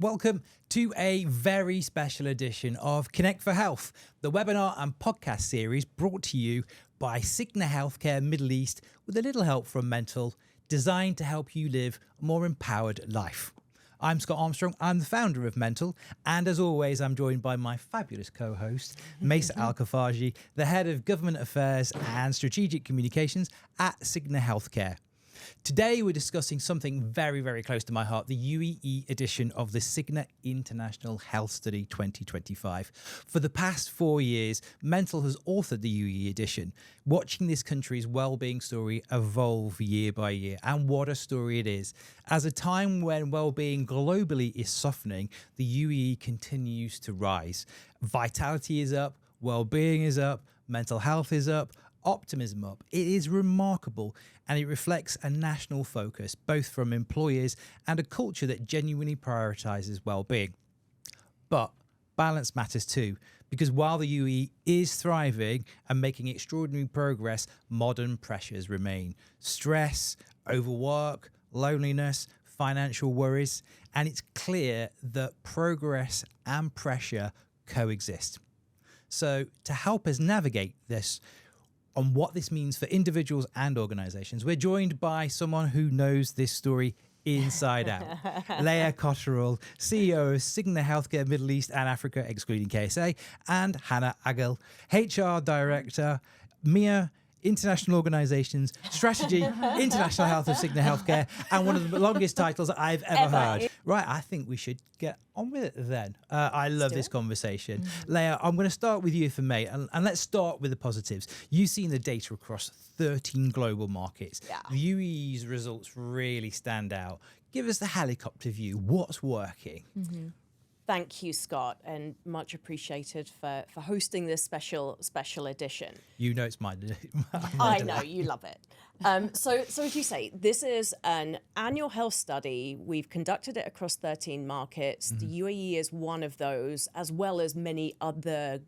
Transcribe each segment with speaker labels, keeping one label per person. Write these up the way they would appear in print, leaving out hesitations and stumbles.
Speaker 1: Welcome to a very special edition of ConnectForHealth, the webinar and podcast series brought to you by Cigna Healthcare Middle East with a little help from Mental, designed to help you live a more empowered life. I'm Scott Armstrong, I'm the founder of Mental, and as always, I'm joined by my fabulous co-host, Mesa Al-Kafaji, the Head of Government Affairs and Strategic Communications at Cigna Healthcare. Today, we're discussing something very, very close to my heart, the UAE edition of the Cigna International Health Study 2025. For the past 4 years, Mental has authored the UAE edition, watching this country's well-being story evolve year by year. And what a story it is. As a time when well-being globally is softening, the UAE continues to rise. Vitality is up, well-being is up, mental health is up, optimism up. It is remarkable, and it reflects a national focus, both from employers and a culture that genuinely prioritizes well-being. But balance matters too, because while the UAE is thriving and making extraordinary progress, modern pressures remain. Stress, overwork, loneliness, financial worries, and it's clear that progress and pressure coexist. So to help us navigate this, on what this means for individuals and organizations, we're joined by someone who knows this story inside out. Leah Cotterill, CEO of Cigna Healthcare Middle East and Africa, excluding KSA, and Hana Agil, HR Director, MEA, International Organizations, Strategy, International Health of Cigna Healthcare, and one of the longest titles I've ever heard. Right, I think we should get on with it then. I love this conversation. Leah, I'm going to start with you if I may, and let's start with the positives. You've seen the data across 13 global markets. Yeah. The UAE's results really stand out. Give us the helicopter view. What's working?
Speaker 2: Thank you, Scott, and much appreciated for hosting this special edition.
Speaker 1: You know it's my
Speaker 2: I know, you love it. So as you say, this is an annual health study. We've conducted it across 13 markets. The UAE is one of those, as well as many other,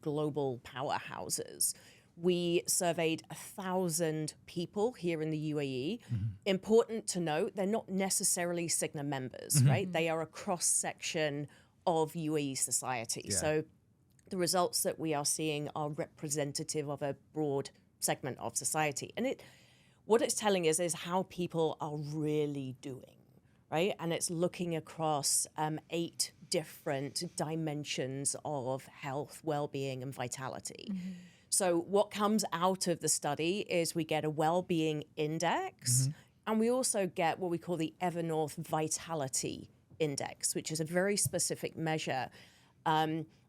Speaker 2: global powerhouses. We surveyed 1,000 people here in the UAE. Important to note, they're not necessarily Cigna members, right? They are a cross-section of UAE society. Yeah. So the results that we are seeing are representative of a broad segment of society. And what it's telling us is how people are really doing, right? And it's looking across 8 different dimensions of health, well-being, and vitality. So what comes out of the study is we get a well-being index, and we also get what we call the Evernorth Vitality Index, which is a very specific measure,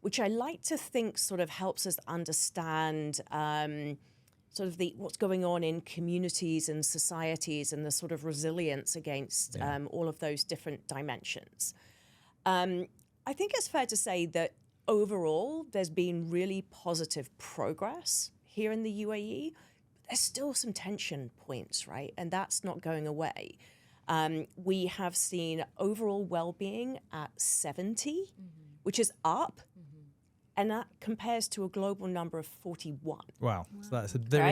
Speaker 2: which I like to think sort of helps us understand sort of what's going on in communities and societies and the sort of resilience against all of those different dimensions. I think it's fair to say that overall, there's been really positive progress here in the UAE. There's still some tension points, right? And that's not going away. We have seen overall well-being at 70, which is up, and that compares to a global number of 41.
Speaker 1: Wow. So there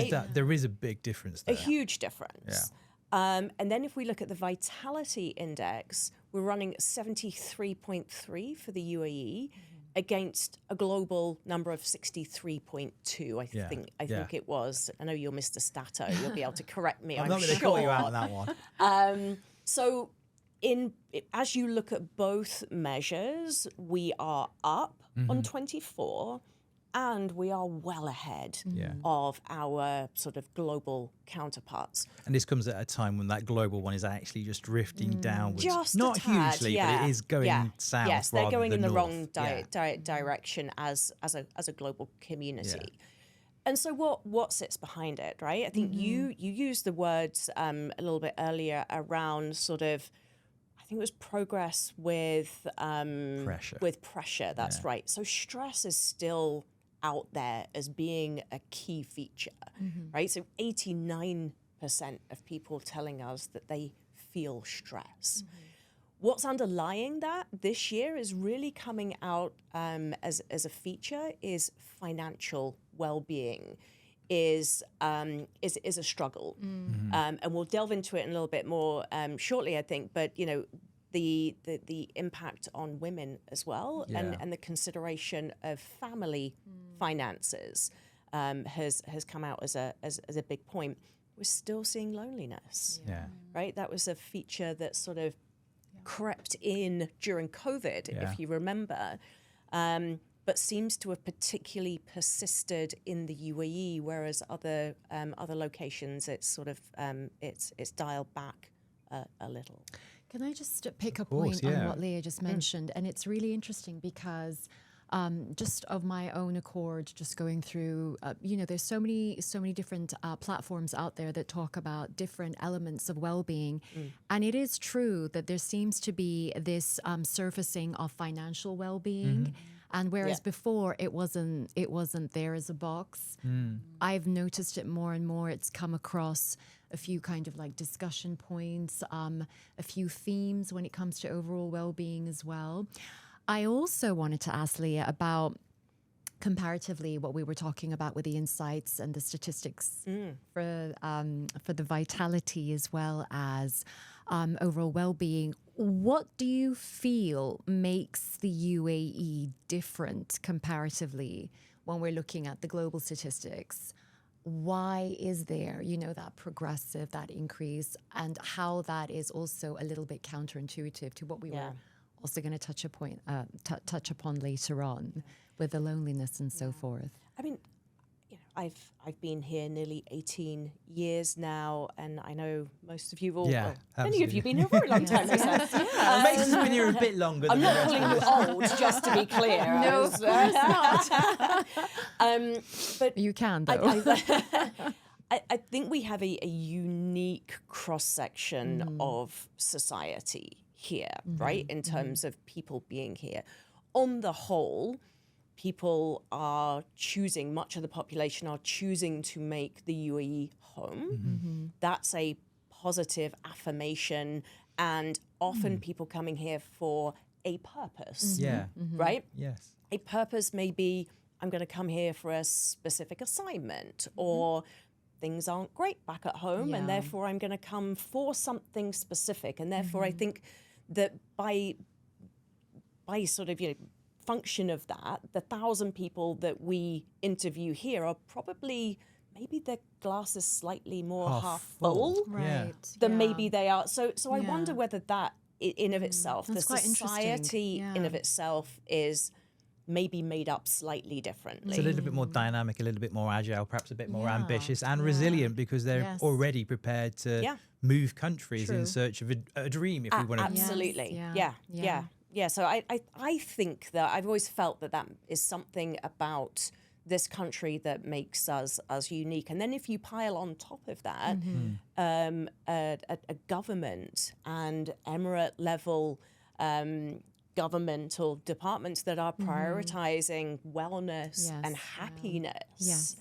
Speaker 1: is a big difference there.
Speaker 2: A huge difference. Yeah. And then if we look at the Vitality Index, we're running 73.3 for the UAE against a global number of 63.2, I think it was. I know you're Mr. Stato. You'll be able to correct me, I'm
Speaker 1: not going to call you out on that one.
Speaker 2: So as you look at both measures, we are up on 24, and we are well ahead of our sort of global counterparts.
Speaker 1: And this comes at a time when that global one is actually just drifting downwards.
Speaker 2: Just
Speaker 1: not
Speaker 2: a tad,
Speaker 1: hugely, but it is going south.
Speaker 2: Yes, they're going in the
Speaker 1: north.
Speaker 2: wrong direction as a global community. Yeah. And so what sits behind it, right? I think you used the words a little bit earlier around sort of, I think it was progress with
Speaker 1: pressure.
Speaker 2: With pressure, that's right. So stress is still out there as being a key feature, right? So 89% of people telling us that they feel stress. What's underlying that this year is really coming out as a feature is financial well-being is a struggle. And we'll delve into it in a little bit more shortly, I think. But, the impact on women as well, and the consideration of family finances has come out as a big point. We're still seeing loneliness, right? That was a feature that sort of crept in during COVID, if you remember, but seems to have particularly persisted in the UAE, whereas other locations it's sort of it's dialed back a little.
Speaker 3: Can I just pick a point on what Leah just mentioned? And it's really interesting because just of my own accord, just going through, there's so many different platforms out there that talk about different elements of well-being. And it is true that there seems to be this surfacing of financial well-being. And whereas before it wasn't there as a box, I've noticed it more and more. It's come across a few kind of like discussion points, a few themes when it comes to overall well-being as well. I also wanted to ask Leah about comparatively what we were talking about with the insights and the statistics for the vitality as well as overall well-being. What do you feel makes the UAE different comparatively when we're looking at the global statistics? Why is there, that progressive, that increase, and how that is also a little bit counterintuitive to what we were also going to touch upon later on with the loneliness and so forth?
Speaker 2: I mean, I've been here nearly 18 years now, and I know most of you all.
Speaker 1: Yeah,
Speaker 2: many of you have been here a very long time.
Speaker 1: Mace has been here a bit longer.
Speaker 2: I'm not calling you old, just to be clear.
Speaker 3: No, of course not.
Speaker 2: But
Speaker 3: you can, though.
Speaker 2: I think we have a unique cross-section of society here, right, in terms of people being here. On the whole, people are choosing, much of the population are choosing to make the UAE home. That's a positive affirmation, and often people coming here for a purpose, right?
Speaker 1: Yes.
Speaker 2: A purpose may be, I'm going to come here for a specific assignment, or things aren't great back at home, and therefore I'm going to come for something specific. And therefore I think that by sort of, function of that, the 1,000 people that we interview here are probably, maybe their glass is slightly more half full than maybe they are. So I wonder whether that in of itself, the society in of itself is maybe made up slightly differently.
Speaker 1: It's a little bit more dynamic, a little bit more agile, perhaps a bit more ambitious and resilient, because they're already prepared to move countries in search of a dream, if we want to.
Speaker 2: Absolutely. Yeah. So I think that I've always felt that is something about this country that makes us unique. And then if you pile on top of that a government and emirate level governmental departments that are prioritizing wellness and happiness.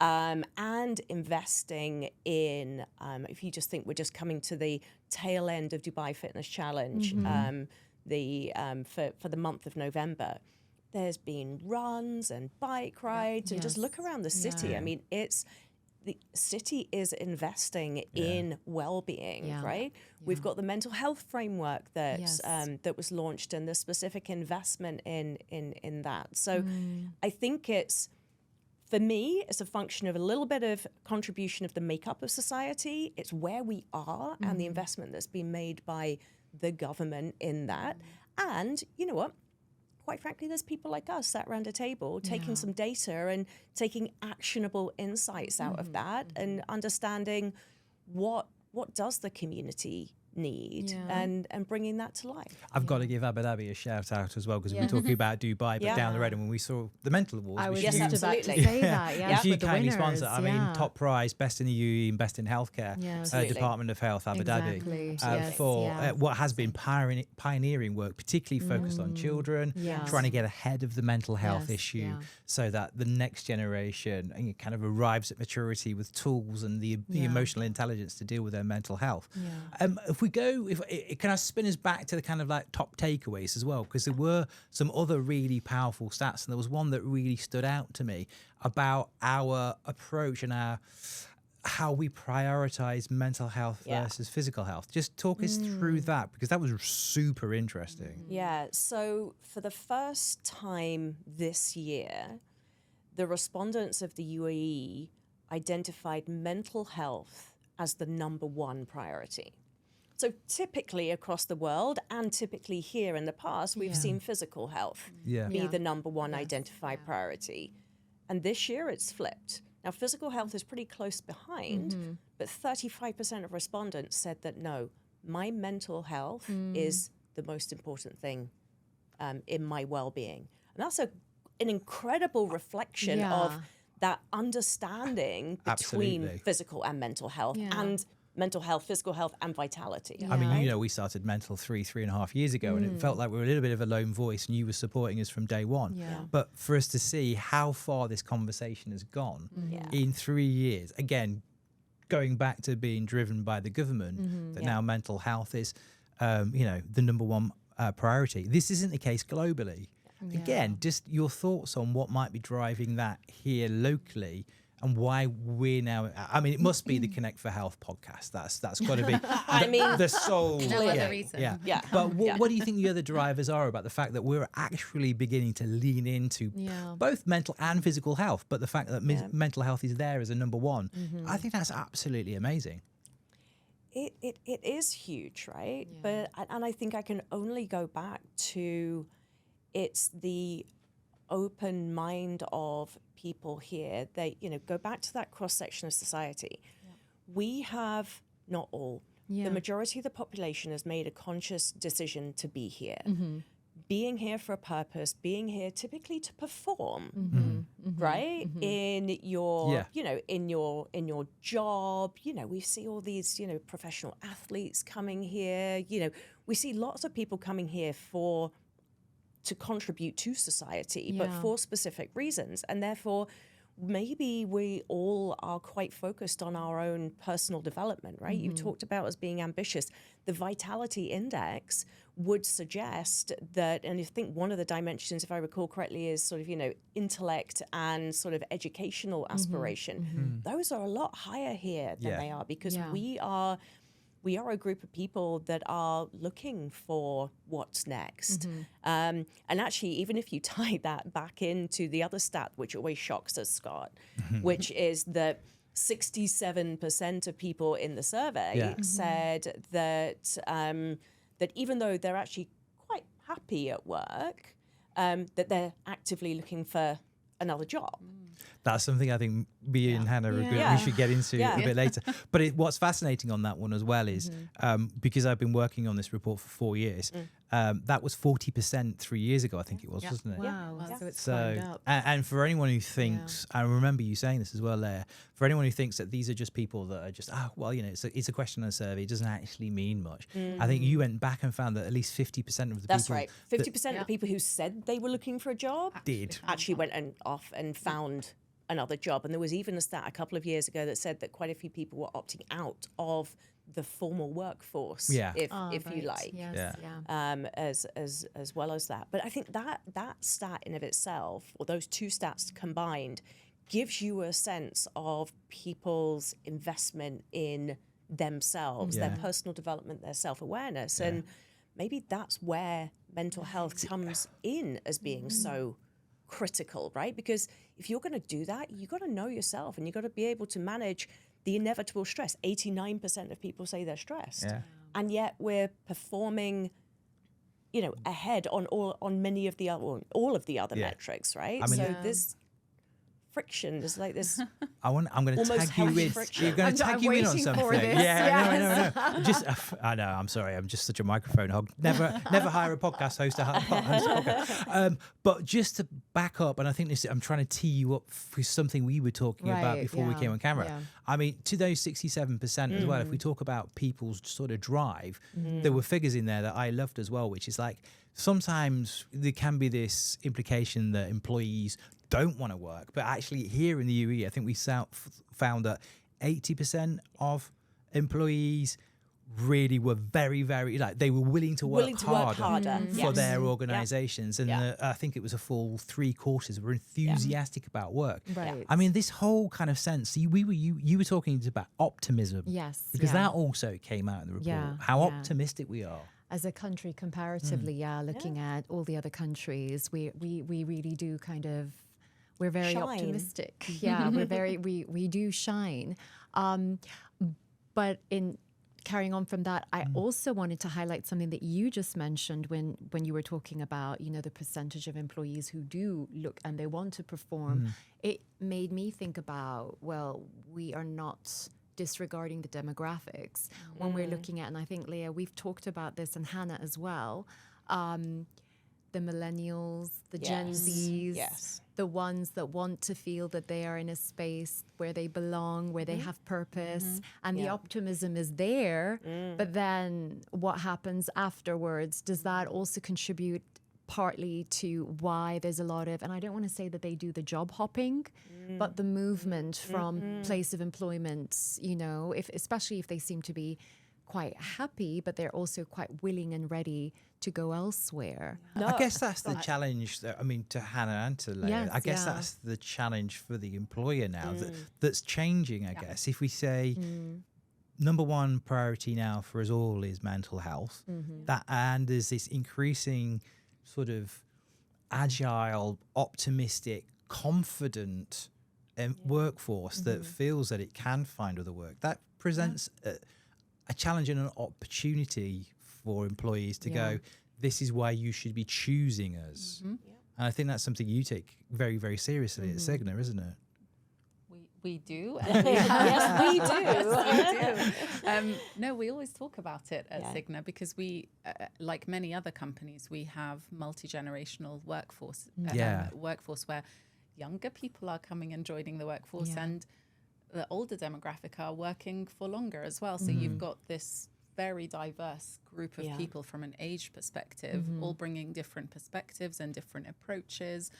Speaker 2: And investing in, if you just think we're just coming to the tail end of Dubai Fitness Challenge, for the month of November, there's been runs and bike rides, and just look around the city. I mean, the city is investing in well-being, right? We've got the mental health framework that that was launched, and the specific investment in that. So I think for me, it's a function of a little bit of contribution of the makeup of society. It's where we are and the investment that's been made by the government in that. And you know what? Quite frankly, there's people like us sat around a table taking some data and taking actionable insights out of that, and understanding what does the community need and bringing that to life.
Speaker 1: I've got to give Abu Dhabi a shout out as well, because we're talking about Dubai, but down the road, and when we saw the mental awards,
Speaker 3: I was
Speaker 2: just
Speaker 3: about to say that.
Speaker 1: Which you kindly sponsor. I mean, top prize, best in the UAE and best in healthcare, Department of Health, Abu Dhabi, for what has been pioneering work, particularly focused on children, trying to get ahead of the mental health issue, so that the next generation kind of arrives at maturity with tools and the emotional intelligence to deal with their mental health. If we go, can I spin us back to the kind of like top takeaways as well? Because there were some other really powerful stats, and there was one that really stood out to me about our approach and our how we prioritize mental health versus physical health. Just talk us through that, because that was super interesting.
Speaker 2: Yeah, so for the first time this year, the respondents of the UAE identified mental health as the number one priority. So typically across the world, and typically here in the past, we've seen physical health be the number one identified priority. And this year it's flipped. Now, physical health is pretty close behind, but 35% of respondents said that, no, my mental health is the most important thing in my well-being. And that's an incredible reflection of that understanding between physical and mental health, and mental health, physical health, and vitality.
Speaker 1: I mean, you know, we started Mental 3.5 years ago, and it felt like we were a little bit of a lone voice, and you were supporting us from day one. But for us to see how far this conversation has gone in 3 years, again, going back to being driven by the government, that now mental health is, you know, the number one priority. This isn't the case globally. Again, just your thoughts on what might be driving that here locally, and why we're now. I mean, it must be the Connect for Health podcast. That's got to be. The sole.
Speaker 3: No other reason.
Speaker 2: Yeah.
Speaker 1: But what do you think the other drivers are about the fact that we're actually beginning to lean into both mental and physical health, but the fact that mental health is there as a number one? I think that's absolutely amazing.
Speaker 2: It is huge, right? But I think I can only go back to it's the open mind of people here. They, you know, go back to that cross section of society. We have, not all, the majority of the population has made a conscious decision to be here. Being here for a purpose, being here typically to perform, right? In your, you know, in your job, you know, we see all these, you know, professional athletes coming here. You know, we see lots of people coming here to contribute to society, but for specific reasons. And therefore, maybe we all are quite focused on our own personal development, right? You talked about us being ambitious. The Vitality Index would suggest that, and I think one of the dimensions, if I recall correctly, is sort of, you know, intellect and sort of educational aspiration. Those are a lot higher here than they are, because we are a group of people that are looking for what's next. And actually, even if you tie that back into the other stat, which always shocks us, Scott, which is that 67% of people in the survey said that that even though they're actually quite happy at work, that they're actively looking for another job.
Speaker 1: That's something I think me and Hannah we should get into a bit later. But what's fascinating on that one as well is because I've been working on this report for 4 years, that was 40% 3 years ago, I think it was, wasn't it?
Speaker 3: Wow. So it's climbed up.
Speaker 1: And for anyone who thinks, I remember you saying this as well, Leah, for anyone who thinks that these are just people that are just, well, you know, it's a question on a survey, it doesn't actually mean much. I think you went back and found that at least 50% of the people.
Speaker 2: That's right. 50% of the people who said they were looking for a job actually went off and found another job. And there was even a stat a couple of years ago that said that quite a few people were opting out of the formal workforce, if you like, as well as that. But I think that stat in of itself, or those two stats combined, gives you a sense of people's investment in themselves, their personal development, their self-awareness. And maybe that's where mental health comes in as being so critical, right? Because if you're going to do that, you've got to know yourself, and you've got to be able to manage the inevitable stress. 89% of people say they're stressed, and yet we're performing, you know, ahead on many of the other, all of the other metrics, right? I mean, so this friction is like this. I'm going to tag you in. You're going to tag you in on something. No. Just, I know. I'm sorry. I'm just such a microphone hog. Never hire a podcast host to host a podcast. But just to back up, and I think I'm trying to tee you up for something we were talking about before we came on camera. I mean, to those 67% as well, if we talk about people's sort of drive, there were figures in there that I loved as well, which is like, sometimes there can be this implication that employees don't want to work, but actually here in the UAE, I think we found that 80% of employees
Speaker 1: really were very, very, like, they were willing to work harder for their organizations. And I think it was a full 3/4 were enthusiastic about work.
Speaker 3: Right.
Speaker 1: I mean, this whole kind of sense, you were talking about optimism.
Speaker 3: Yes.
Speaker 1: Because that also came out in the report, how optimistic we are.
Speaker 3: As a country comparatively, looking at all the other countries, we really do kind of, we're very
Speaker 2: shine.
Speaker 3: Optimistic. Yeah, we do shine. But in carrying on from that, I also wanted to highlight something that you just mentioned when you were talking about, the percentage of employees who do look and they want to perform. It made me think about, well, we are not disregarding the demographics when we're looking at, and I think, Leah, we've talked about this, and Hana as well, the millennials, the Gen Zs, the ones that want to feel that they are in a space where they belong, where they have purpose, and the optimism is there. But then what happens afterwards? Does that also contribute partly to why there's a lot of, and I don't want to say that they do the job hopping, but the movement from place of employment, especially if they seem to be quite happy, but they're also quite willing and ready to go elsewhere.
Speaker 1: I guess that's the challenge, to Hana and to Leah. I guess that's the challenge for the employer now that's changing, I guess. If we say number one priority now for us all is mental health, and there's this increasing sort of agile, optimistic, confident workforce that feels that it can find other work. That presents a challenge and an opportunity for employees to go, this is why you should be choosing us. And I think that's something you take very, very seriously at Cigna, isn't it?
Speaker 4: We do.
Speaker 2: Yes, we do.
Speaker 4: No, we always talk about it at Cigna because we, like many other companies, we have multi-generational workforce where younger people are coming and joining the workforce, and the older demographic are working for longer as well. So you've got this very diverse group of people from an age perspective, all bringing different perspectives and different approaches.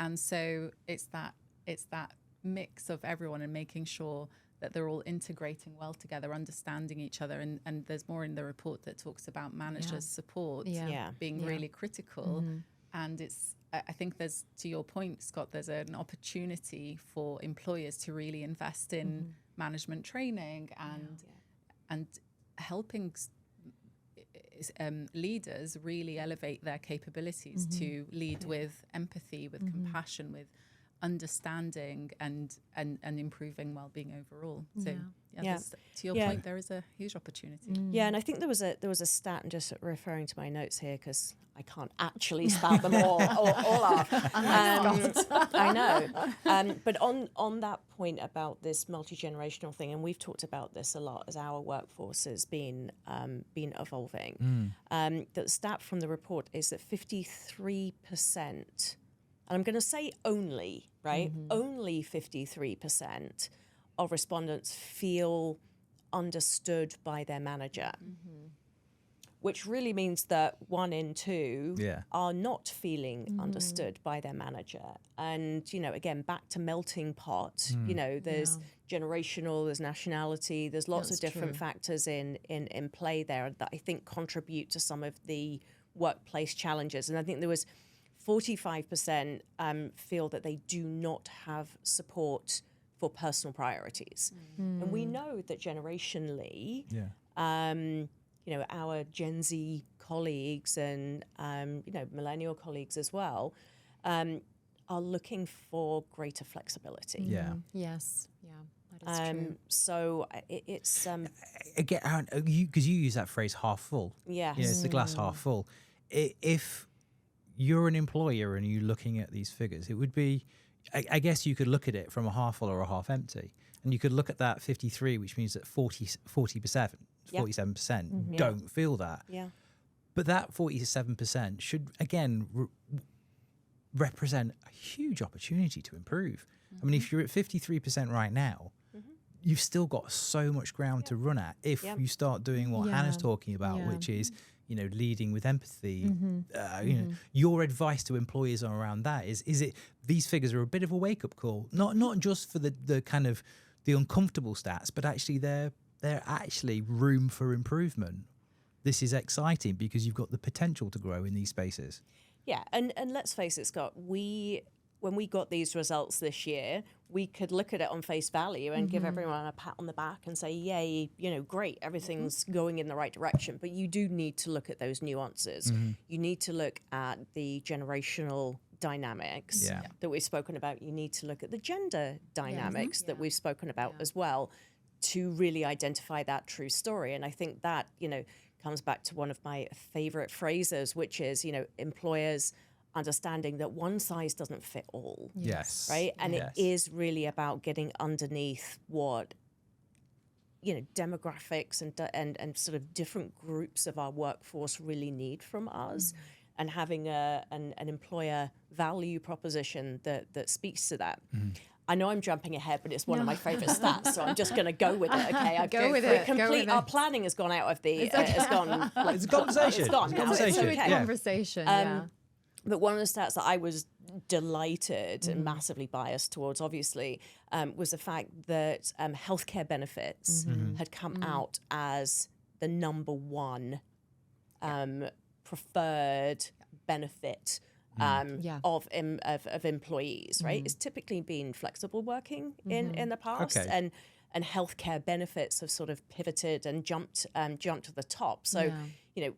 Speaker 4: And so it's that mix of everyone and making sure that they're all integrating well together, understanding each other. And there's more in the report that talks about managers' support being really critical. And I think there's, to your point, Scott, there's an opportunity for employers to really invest in management training and helping leaders really elevate their capabilities to lead with empathy, with compassion, with understanding and improving well-being overall. So to your point, there is a huge opportunity.
Speaker 2: Yeah, and I think there was a stat, and just referring to my notes here because I can't actually spout them all off. I know. But on that point about this multi-generational thing, and we've talked about this a lot as our workforce has been evolving. The stat from the report is that 53%, and I'm going to say only, right? Only 53% of respondents feel understood by their manager. Which really means that 1 in 2 are not feeling understood by their manager. And, again, back to melting pot, there's generational, there's nationality, there's lots of different factors in play there that I think contribute to some of the workplace challenges. And I think there was 45% feel that they do not have support for personal priorities. And we know that generationally, our Gen Z colleagues and, millennial colleagues as well, are looking for greater flexibility.
Speaker 3: Yes. Yeah, that is true.
Speaker 2: So it's...
Speaker 1: Again, because you use that phrase half full.
Speaker 2: Yes.
Speaker 1: It's the glass half full. If you're an employer and you're looking at these figures, it would be... I guess you could look at it from a half full or a half empty. And you could look at that 53, which means that 47% don't feel that.
Speaker 2: Yeah.
Speaker 1: But that 47% should, again, represent a huge opportunity to improve. I mean, if you're at 53% right now, you've still got so much ground to run at if you start doing what Hannah's talking about, which is, leading with empathy. Your advice to employers around that is it these figures are a bit of a wake-up call, not just for the kind of the uncomfortable stats, but actually they're there actually room for improvement? This is exciting because you've got the potential to grow in these spaces.
Speaker 2: Yeah, and let's face it, Scott, when we got these results this year, we could look at it on face value and give everyone a pat on the back and say, yay, great, everything's going in the right direction. But you do need to look at those nuances. You need to look at the generational dynamics that we've spoken about. You need to look at the gender dynamics that we've spoken about as well to really identify that true story. And I think that, comes back to one of my favorite phrases, which is, employers understanding that one size doesn't fit all.
Speaker 1: Yes.
Speaker 2: Right? And it is really about getting underneath what, demographics and sort of different groups of our workforce really need from us, and having an employer value proposition that speaks to that. I know I'm jumping ahead, but it's one of my favorite stats, so I'm just going to go with it. Okay,
Speaker 3: Go with it.
Speaker 2: Our planning has gone out of the. It's gone.
Speaker 1: It's a conversation.
Speaker 2: It's gone.
Speaker 1: It's a
Speaker 2: It's
Speaker 1: conversation.
Speaker 2: okay.
Speaker 3: Conversation.
Speaker 2: But one of the stats that I was delighted and massively biased towards, obviously, was the fact that healthcare benefits had come out as the number one preferred benefit of employees. Right, it's typically been flexible working in the past, and healthcare benefits have sort of pivoted and jumped to the top. So.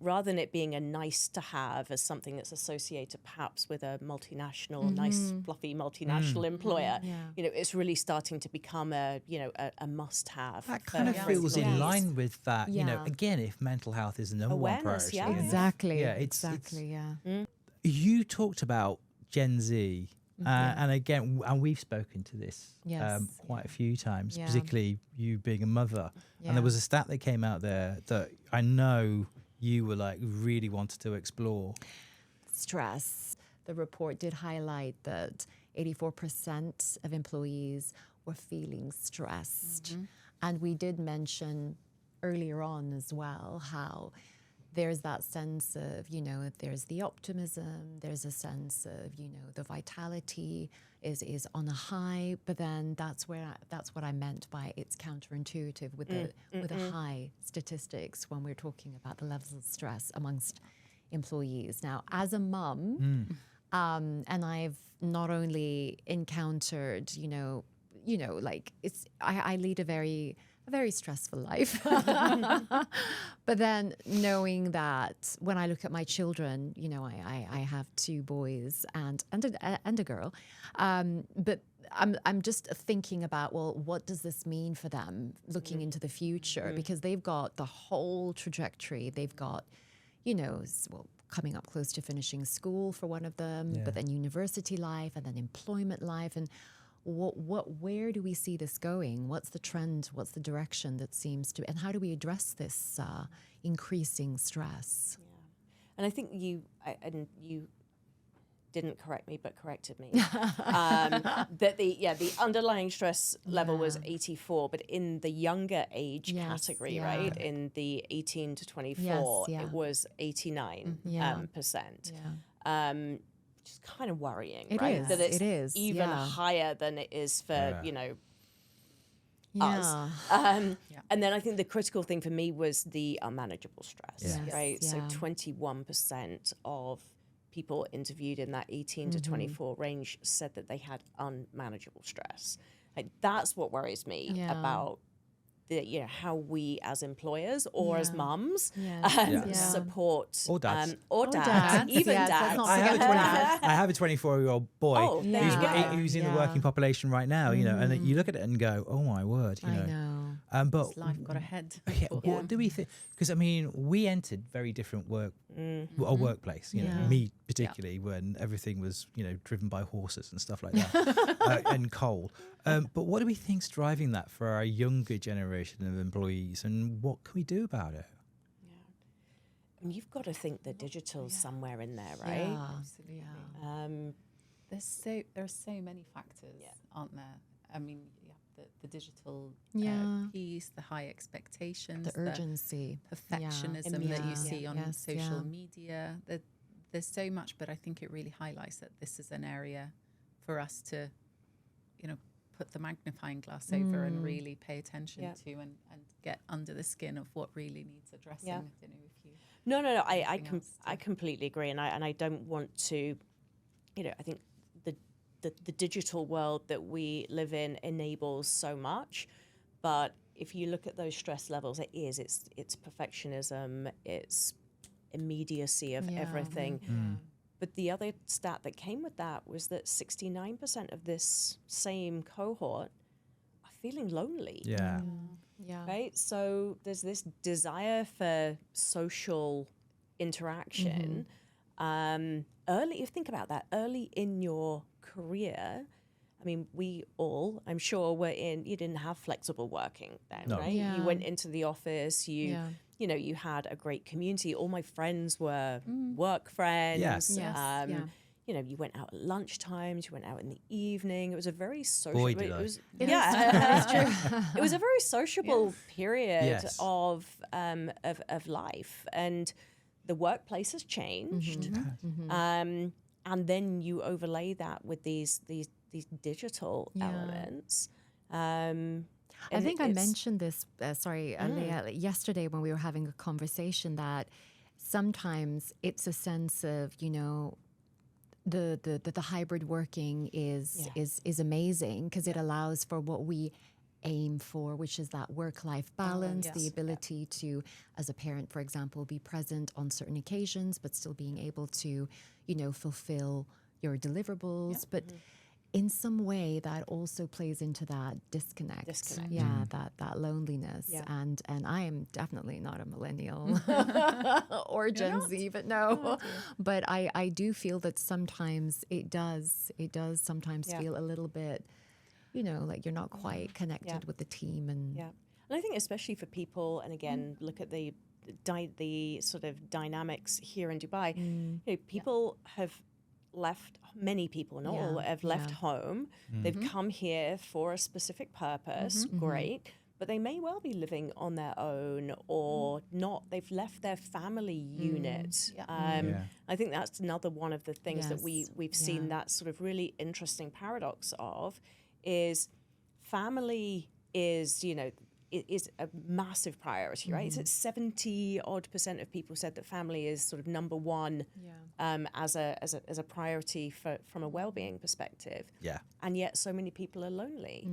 Speaker 2: Rather than it being a nice to have as something that's associated perhaps with a multinational, nice fluffy multinational employer, it's really starting to become a must have.
Speaker 1: That kind of feels in line with that. Again, if mental health is the number one priority.
Speaker 3: Exactly.
Speaker 1: Exactly. You talked about Gen Z. And again, and we've spoken to this quite a few times, particularly you being a mother. And there was a stat that came out there that I know you were really wanted to explore.
Speaker 3: Stress. The report did highlight that 84% of employees were feeling stressed. And we did mention earlier on as well how there's that sense of, there's the optimism, there's a sense of, the vitality is on a high, but then that's what I meant by it's counterintuitive with the high statistics when we're talking about the levels of stress amongst employees. Now, as a mum, and I've not only encountered, I lead a very stressful life. But then knowing that when I look at my children, I have two boys and a girl, but I'm just thinking about, well, what does this mean for them looking into the future? Because they've got the whole trajectory. They've got, coming up close to finishing school for one of them, but then university life and then employment life. And where do we see this going? What's the trend? What's the direction that seems to, and how do we address this increasing stress?
Speaker 2: Yeah. And I think you didn't correct me, but corrected me. That the underlying stress level was 84, but in the younger age category, right, in the 18 to 24, it was 89%. Which is kind of worrying, right? That it's even higher than it is for us. And then I think the critical thing for me was the unmanageable stress, right? So 21% of people interviewed in that 18 to 24 range said that they had unmanageable stress. Like, that's what worries me about how we as employers or as mums support
Speaker 1: or dads,
Speaker 2: even dads.
Speaker 1: I have a 24-year-old boy who's in the
Speaker 2: Yeah.
Speaker 1: working population right now. And you look at it and go, "Oh my word!"
Speaker 3: I know.
Speaker 1: But
Speaker 4: His life got ahead.
Speaker 1: What do we think? Because we entered very different workplace. Me particularly when everything was driven by horses and stuff like that, and coal. But what do we think's driving that for our younger generation of employees, and what can we do about it?
Speaker 2: And you've got to think the digital's somewhere in there, right?
Speaker 3: Yeah.
Speaker 4: Absolutely. There's so many factors, aren't there? I mean, the digital piece, the high expectations,
Speaker 3: the urgency,
Speaker 4: the perfectionism that you see on social media. There's so much, but I think it really highlights that this is an area for us to, put the magnifying glass over and really pay attention to and get under the skin of what really needs addressing.
Speaker 2: Yeah.
Speaker 4: I don't know if you.
Speaker 2: No. I completely agree, and I don't want to, I think the digital world that we live in enables so much, but if you look at those stress levels, it's perfectionism, it's immediacy of everything. But the other stat that came with that was that 69% of this same cohort are feeling lonely.
Speaker 1: Yeah.
Speaker 2: Right? So there's this desire for social interaction. Early, if you think about that, early in your career, I mean, we all, I'm sure, you didn't have flexible working then, right? You went into the office, you had a great community. All my friends were work friends.
Speaker 1: Yes.
Speaker 2: You went out at lunchtimes, you went out in the evening. It was a very social.
Speaker 1: Boy, did I.
Speaker 2: It's true. It was a very sociable period
Speaker 1: Yes.
Speaker 2: of life, and the workplace has changed. And then you overlay that with these digital elements.
Speaker 3: I think I mentioned this, Leah, yesterday when we were having a conversation, that sometimes it's a sense of, the hybrid working is amazing because it allows for what we aim for, which is that work-life balance, the ability to, as a parent, for example, be present on certain occasions, but still being able to, fulfill your deliverables. But in some way that also plays into that disconnect. Yeah, that loneliness. Yeah. And I am definitely not a millennial or Gen Z, but no. But I do feel that sometimes it does sometimes feel a little bit, like you're not quite connected with the team. And
Speaker 2: I think especially for people, and again, look at the sort of dynamics here in Dubai. People have left, many people, not all, have left home. They've come here for a specific purpose, great, but they may well be living on their own or not. They've left their family unit. I think that's another one of the things that we've seen that sort of really interesting paradox of, is family is, it is a massive priority, right? So it's 70% of people said that family is sort of number one as a priority from a well-being perspective. Yeah. And yet so many people are lonely.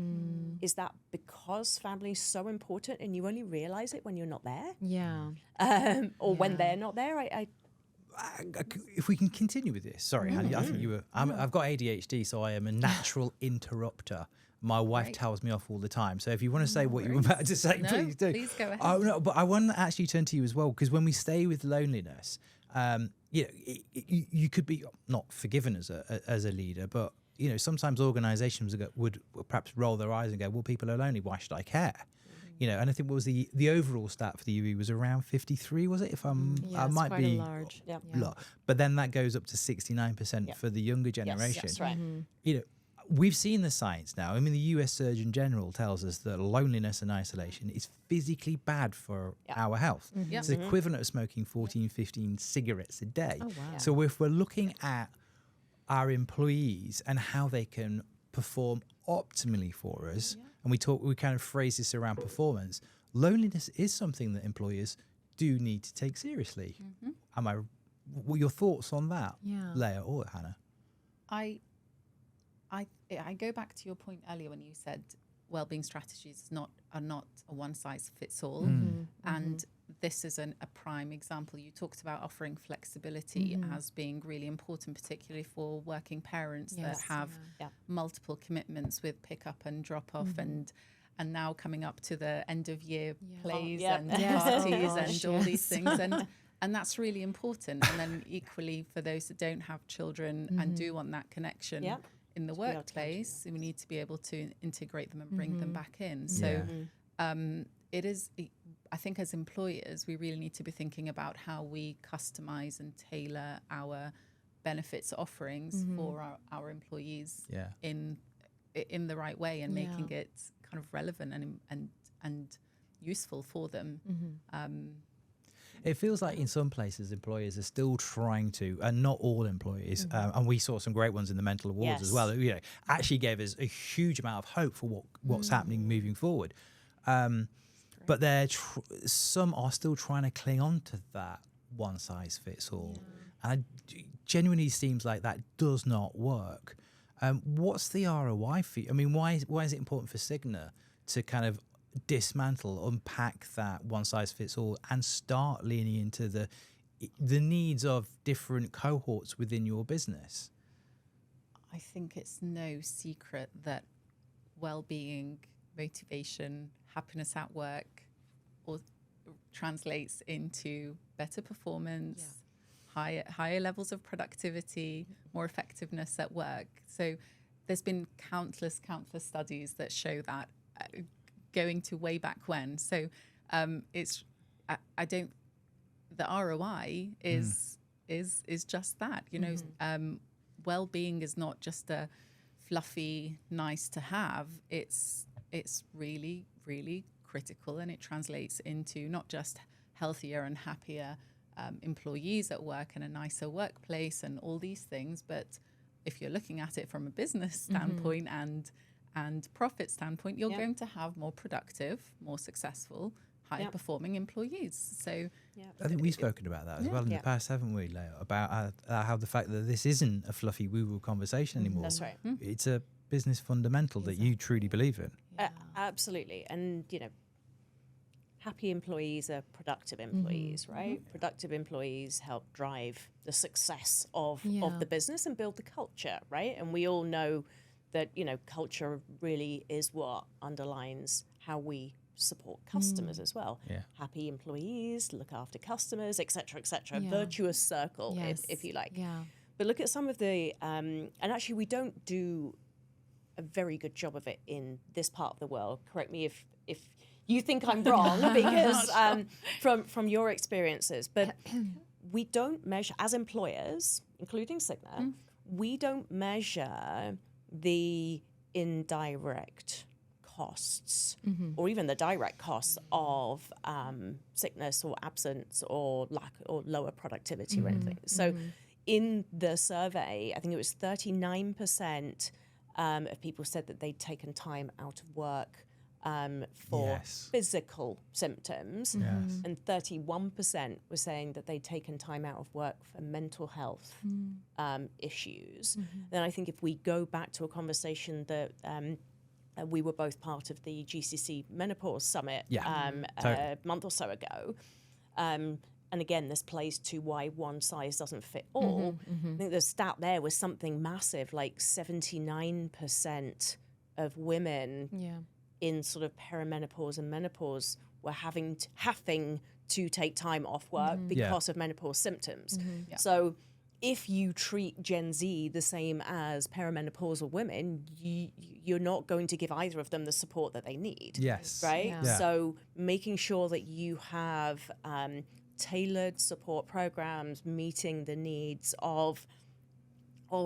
Speaker 2: Is that because family is so important and you only realize it when you're not there? Or when they're not there?
Speaker 1: If we can continue with this, sorry, Hana, I think you were. I've got ADHD, so I am a natural interrupter. My wife tells me off all the time. So if you want to say what you were about to say, please do.
Speaker 4: Please go ahead.
Speaker 1: Oh, no, but I want to actually turn to you as well, because when we stay with loneliness, you could be not forgiven as a leader, but sometimes organisations would perhaps roll their eyes and go, "Well, people are lonely. Why should I care?" And I think what was the overall stat for the UE was around 53, was it? If I might
Speaker 3: quite
Speaker 1: be
Speaker 3: a large.
Speaker 1: But then that goes up to 69% for the younger generation.
Speaker 2: Yes, that's right.
Speaker 1: We've seen the science now. I mean, the US Surgeon General tells us that loneliness and isolation is physically bad for our health. It's the equivalent of smoking 14, 15 cigarettes a day. Oh, wow. So if we're looking at our employees and how they can perform optimally for us, and we kind of phrase this around performance, loneliness is something that employers do need to take seriously. What are your thoughts on that, Leah or Hana?
Speaker 4: I go back to your point earlier when you said wellbeing strategies are not a one size fits all, and this is a prime example. You talked about offering flexibility as being really important, particularly for working parents that have multiple commitments with pick up and drop off, and now coming up to the end of year plays and parties and all these things, and that's really important. And then equally for those that don't have children and do want that connection in the workplace, we need to be able to integrate them and bring them back in. So it is, I think as employers, we really need to be thinking about how we customize and tailor our benefits offerings for our employees in the right way, and making it kind of relevant and useful for them.
Speaker 1: It feels like in some places employers are still trying to, and not all employees, and we saw some great ones in the mental awards as well, actually gave us a huge amount of hope for what's happening moving forward. but some are still trying to cling on to that one size fits all. And it genuinely seems like that does not work. What's the ROI for you? I mean, why is it important for Cigna to kind of dismantle, unpack that one size fits all and start leaning into the needs of different cohorts within your business?
Speaker 4: I think it's no secret that well-being, motivation, happiness at work all translates into better performance, higher levels of productivity, more effectiveness at work. So there's been countless studies that show that, going to way back when. So the ROI is just that, you know. Well-being is not just a fluffy nice to have. It's really, really critical, and it translates into not just healthier and happier employees at work and a nicer workplace and all these things, but if you're looking at it from a business standpoint and profit standpoint, you're going to have more productive, more successful, higher performing employees. So
Speaker 1: I think we've spoken about that as well in the past, haven't we, Leah? About how the fact that this isn't a fluffy woo-woo conversation anymore.
Speaker 2: That's right.
Speaker 1: It's a business fundamental that you truly believe in.
Speaker 2: Absolutely. And, you know, happy employees are productive employees, right? Productive employees help drive the success of the business and build the culture, right? And we all know that, you know, culture really is what underlines how we support customers as well. Happy employees look after customers, et cetera, virtuous circle, if you like. But look at some of the and actually we don't do a very good job of it in this part of the world. Correct me if you think I'm wrong, because from your experiences, but we don't measure, as employers, including Cigna, we don't measure the indirect costs or even the direct costs of sickness or absence or lack or lower productivity or anything. So in the survey, I think it was 39% of people said that they'd taken time out of work for physical symptoms, and 31% were saying that they'd taken time out of work for mental health issues. Then I think if we go back to a conversation that we were both part of the GCC Menopause Summit a month or so ago, and again, this plays to why one size doesn't fit all. I think the stat there was something massive, like 79% of women in sort of perimenopause and menopause were having to take time off work because of menopause symptoms. So if you treat Gen Z the same as perimenopausal women, you're not going to give either of them the support that they need. Right? So making sure that you have tailored support programs meeting the needs of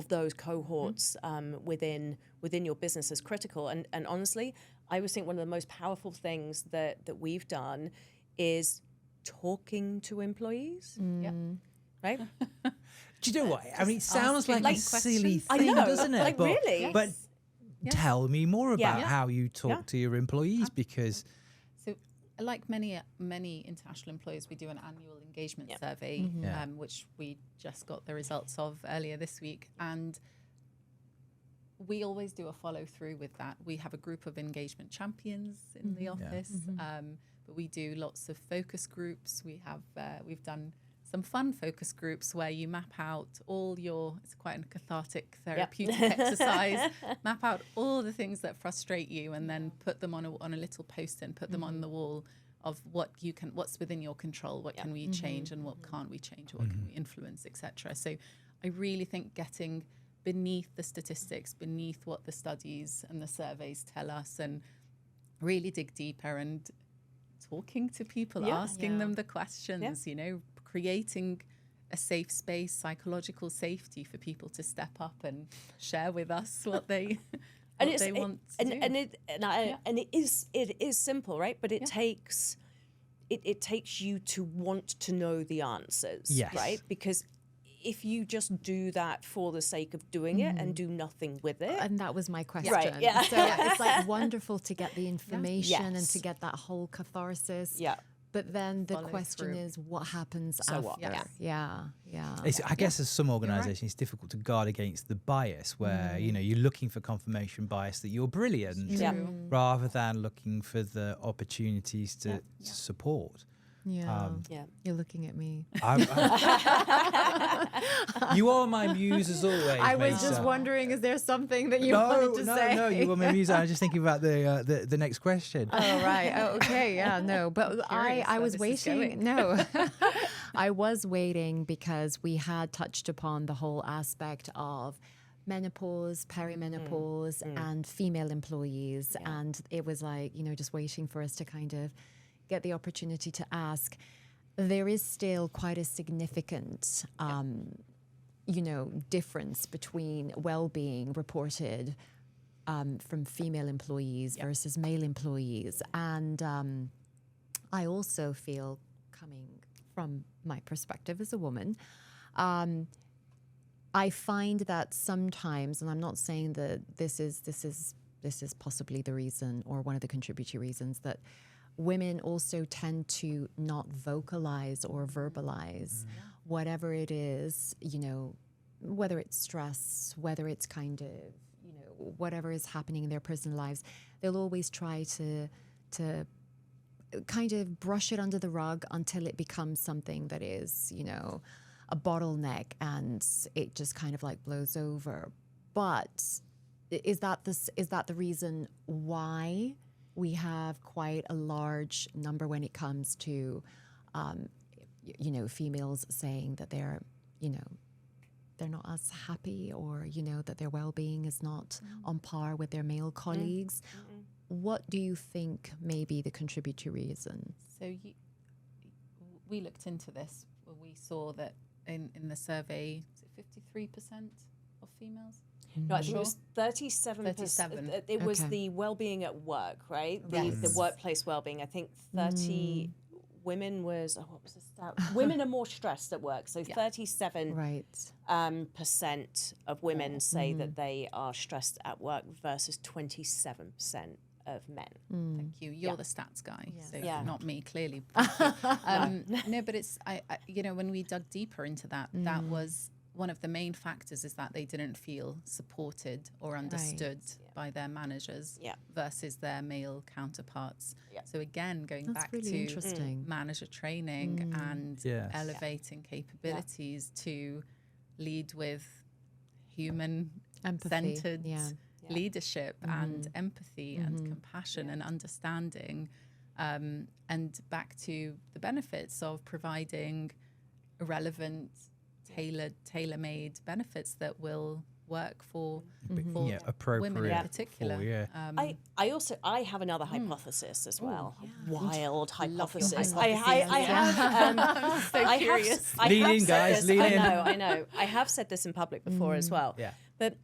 Speaker 2: those cohorts within your business is critical. And honestly, I always think one of the most powerful things that we've done is talking to employees. Right?
Speaker 1: Do you know what? I mean, it sounds like a silly thing, doesn't it?
Speaker 2: Like, really?
Speaker 1: But tell me more about how you talk to your employees, because...
Speaker 4: So, like many international employers, we do an annual engagement survey, which we just got the results of earlier this week. And we always do a follow-through with that. We have a group of engagement champions in the office, but we do lots of focus groups. We've done some fun focus groups where you map out it's quite a cathartic therapeutic exercise, map out all the things that frustrate you and then put them on a little post-it and put them on the wall of what's within your control, what can we change and what can't we change, what can we influence, etc. So I really think getting beneath the statistics, beneath what the studies and the surveys tell us, and really dig deeper and talking to people, asking them the questions, you know, creating a safe space, psychological safety for people to step up and share with us what they want to do.
Speaker 2: And it is simple, right? But it takes you to want to know the answers, right? Because if you just do that for the sake of doing it and do nothing with it.
Speaker 3: And that was my question.
Speaker 2: Right, yeah.
Speaker 3: So it's like wonderful to get the information and to get that whole catharsis.
Speaker 2: Yeah.
Speaker 3: But then the
Speaker 4: Follow
Speaker 3: question
Speaker 4: through.
Speaker 3: is what happens
Speaker 2: So
Speaker 3: after?
Speaker 2: what?
Speaker 3: Yeah.
Speaker 1: I guess as some organisations, it's difficult to guard against the bias where, you know, you're looking for confirmation bias that you're brilliant rather than looking for the opportunities to support.
Speaker 3: Yeah. You're looking at me.
Speaker 1: You are my muse as always.
Speaker 3: I was
Speaker 1: Mesa.
Speaker 3: just wondering, is there something that you wanted to say?
Speaker 1: No, you were my muse. I was just thinking about the next question.
Speaker 3: Oh, right. Oh, okay. Yeah, no. But I was waiting. No. I was waiting because we had touched upon the whole aspect of menopause, perimenopause, and female employees. And it was like, you know, just waiting for us to kind of get the opportunity to ask. There is still quite a significant, you know, difference between well-being reported from female employees versus male employees. And I also feel, coming from my perspective as a woman, I find that sometimes, and I'm not saying that this is possibly the reason or one of the contributory reasons, that women also tend to not vocalize or verbalize whatever it is, you know, whether it's stress, whether it's kind of, you know, whatever is happening in their personal lives. They'll always try to kind of brush it under the rug until it becomes something that is, you know, a bottleneck and it just kind of like blows over. But is that the reason why we have quite a large number when it comes to, you know, females saying that they're, you know, they're not as happy, or, you know, that their well-being is not on par with their male colleagues? What do you think may be the contributory reason?
Speaker 4: So we looked into this. We saw that in the survey, is it 53% of females?
Speaker 2: No, I think it was 37%. It was the well-being at work, right? The workplace well-being. I think 30 women was, what was the stat? Women are more stressed at work. So 37% of women say that they are stressed at work versus 27% of men.
Speaker 4: Thank you. You're the stats guy, so not me, clearly. No, but it's, I you know, when we dug deeper into that, that was one of the main factors, is that they didn't feel supported or understood by their managers versus their male counterparts. So again, going back
Speaker 3: really
Speaker 4: to manager training and elevating capabilities to lead with human-centered leadership and empathy and compassion and understanding, and back to the benefits of providing relevant, tailor-made benefits that will work for women in particular.
Speaker 2: I have another hypothesis as well. Wild hypothesis.
Speaker 4: I'm so curious.
Speaker 1: Lean in, guys. Lean in.
Speaker 2: I know. I have said this in public before as well. But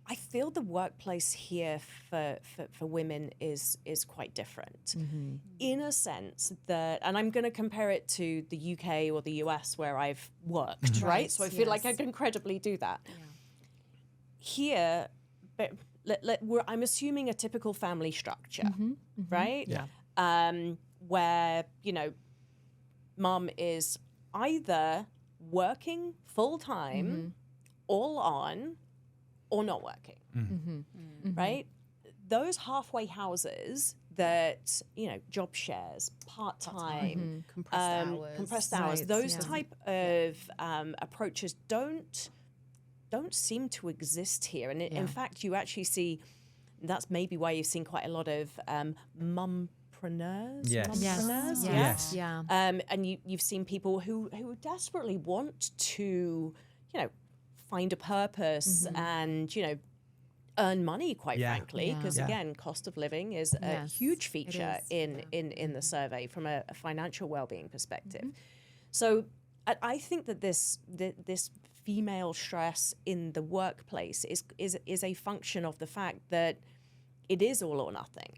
Speaker 2: I feel the workplace here for women is quite different, in a sense that, and I'm going to compare it to the UK or the US where I've worked, right? So I feel like I can credibly do that. Here, I'm assuming a typical family structure, right? Where, you know, mom is either working full-time, all on, or not working, right? Those halfway houses that, you know, job shares, part-time, compressed hours, those type of approaches don't seem to exist here. And in fact, you actually see, that's maybe why you've seen quite a lot of mumpreneurs. And you've seen people who desperately want to, you know, find a purpose and, you know, earn money, quite frankly, because again, cost of living is a huge feature in the survey from a financial well-being perspective. So I think that this female stress in the workplace is a function of the fact that it is all or nothing.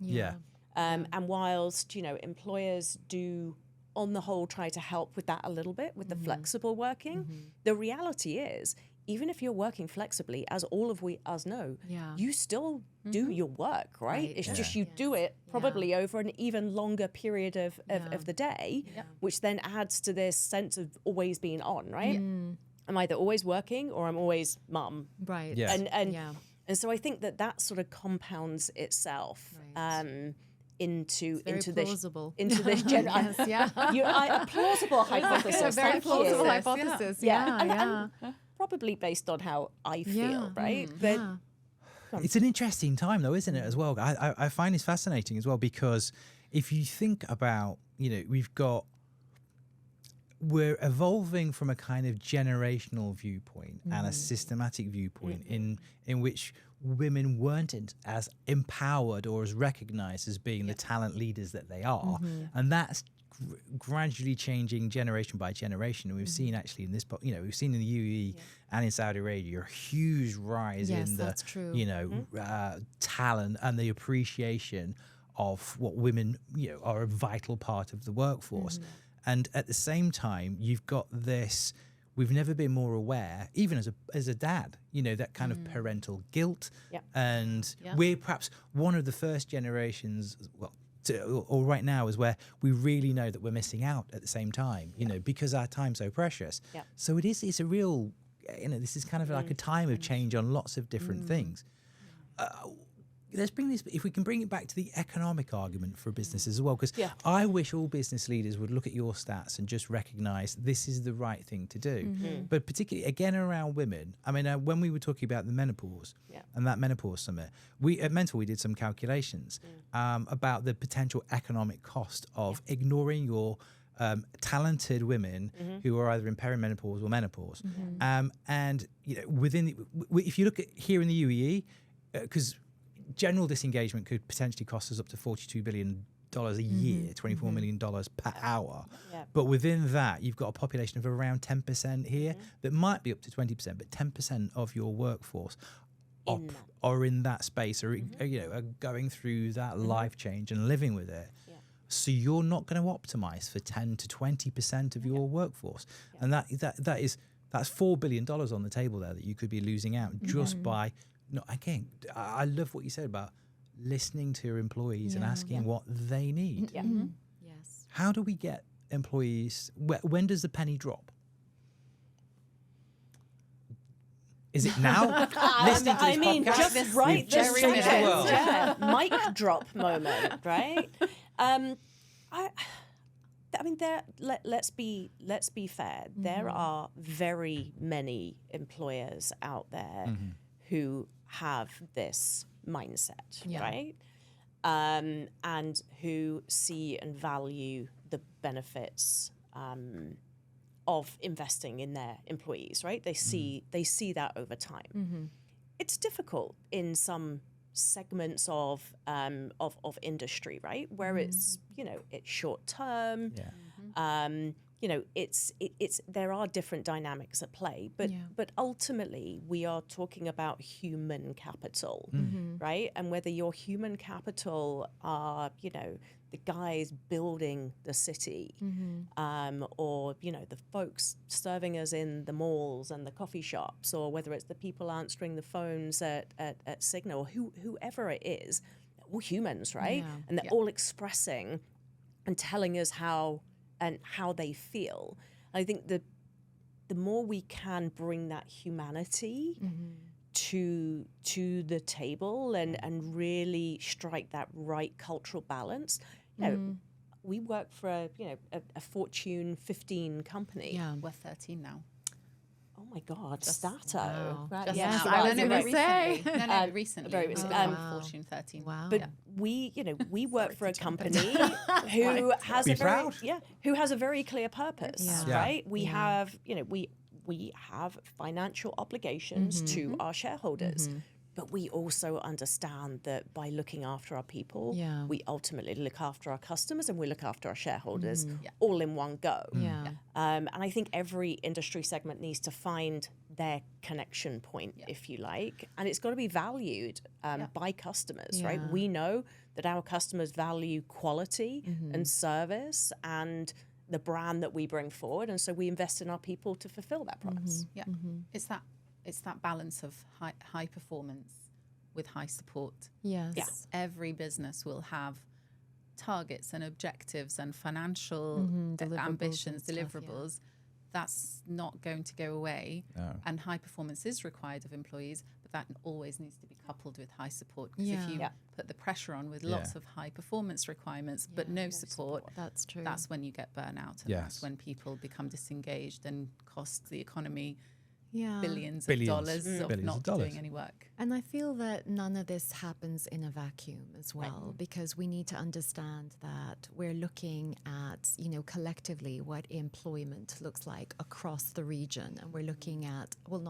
Speaker 2: And whilst, you know, employers do on the whole try to help with that a little bit with the flexible working. The reality is, even if you're working flexibly, as all of us know, you still do your work, right? It's just you do it probably over an even longer period of the day, which then adds to this sense of always being on, right? I'm either always working or I'm always mum.
Speaker 3: Right.
Speaker 1: Yes.
Speaker 2: And so I think that sort of compounds itself into
Speaker 3: plausible.
Speaker 2: this general plausible hypothesis.
Speaker 3: It's a very plausible
Speaker 2: Thank you.
Speaker 3: hypothesis.
Speaker 2: And probably based on how I feel, right? But
Speaker 1: it's an interesting time, though, isn't it? As well, I find this fascinating as well, because if you think about, we're evolving from a kind of generational viewpoint and a systematic viewpoint in which women weren't as empowered or as recognized as being the talent leaders that they are. And that's gradually changing generation by generation. And we've seen actually in this, we've seen in the UAE and in Saudi Arabia a huge rise in the, talent and the appreciation of what women, are a vital part of the workforce. And at the same time, you've got this, we've never been more aware, even as a dad, that kind of parental guilt. And we're perhaps one of the first generations, or right now, is where we really know that we're missing out at the same time, because our time's so precious. So it's a real, this is kind of like a time of change on lots of different things. Let's bring this, if we can bring it back to the economic argument for businesses as well, because I wish all business leaders would look at your stats and just recognize this is the right thing to do. But particularly, again, around women, I mean, when we were talking about the menopause and that menopause summit, at Mental, we did some calculations about the potential economic cost of ignoring your talented women who are either in perimenopause or menopause. And, if you look at here in the UAE, because general disengagement could potentially cost us up to $42 billion a year, $24 million per hour. But within that, you've got a population of around 10% here that might be up to 20%, but 10% of your workforce are in that space, or are going through that life change and living with it. So you're not going to optimize for 10 to 20% of your workforce. And that's $4 billion on the table there that you could be losing out just by... No, again, I love what you said about listening to your employees and asking what they need.
Speaker 3: Yes.
Speaker 1: How do we get employees? When does the penny drop? Is it now? Listening to this podcast?
Speaker 2: Just right this
Speaker 1: second.
Speaker 2: Mic drop moment, right? Let's be fair. There are very many employers out there who have this mindset, right? And who see and value the benefits of investing in their employees, right? They see that over time. It's difficult in some segments of industry, right, where it's it's short term. It's there are different dynamics at play, but ultimately we are talking about human capital, right? And whether your human capital are, the guys building the city, or, the folks serving us in the malls and the coffee shops, or whether it's the people answering the phones at Cigna, or whoever it is, they're all humans, right? And they're all expressing and telling us how they feel. I think the more we can bring that humanity to the table and really strike that right cultural balance. We work for a Fortune 15 company.
Speaker 4: Yeah, we're 13 now.
Speaker 2: Oh my God, Stato.
Speaker 3: Wow.
Speaker 2: Right?
Speaker 3: Just
Speaker 2: Yes,
Speaker 3: now. I was gonna say.
Speaker 4: Recently.
Speaker 2: Very recently.
Speaker 4: Fortune 13.
Speaker 3: Wow.
Speaker 2: But we work for a company who has who has a very clear purpose, right? We have, we have financial obligations to our shareholders. But we also understand that by looking after our people, we ultimately look after our customers and we look after our shareholders all in one go. And I think every industry segment needs to find their connection point, if you like. And it's got to be valued by customers, right? We know that our customers value quality and service and the brand that we bring forward, and so we invest in our people to fulfill that promise.
Speaker 4: Yeah, it's that balance of high performance with high support.
Speaker 3: Yes.
Speaker 2: Yeah.
Speaker 4: Every business will have targets and objectives and financial ambitions, deliverables. That's not going to go away.
Speaker 1: No.
Speaker 4: And high performance is required of employees, but that always needs to be coupled with high support. Because if you put the pressure on with lots of high performance requirements, but no support,
Speaker 3: That's true.
Speaker 4: that's when you get burnout. And that's when people become disengaged and cost the economy billions of dollars of not doing any work.
Speaker 3: And I feel that none of this happens in a vacuum as well, because we need to understand that we're looking at, collectively what employment looks like across the region. And we're looking at, well,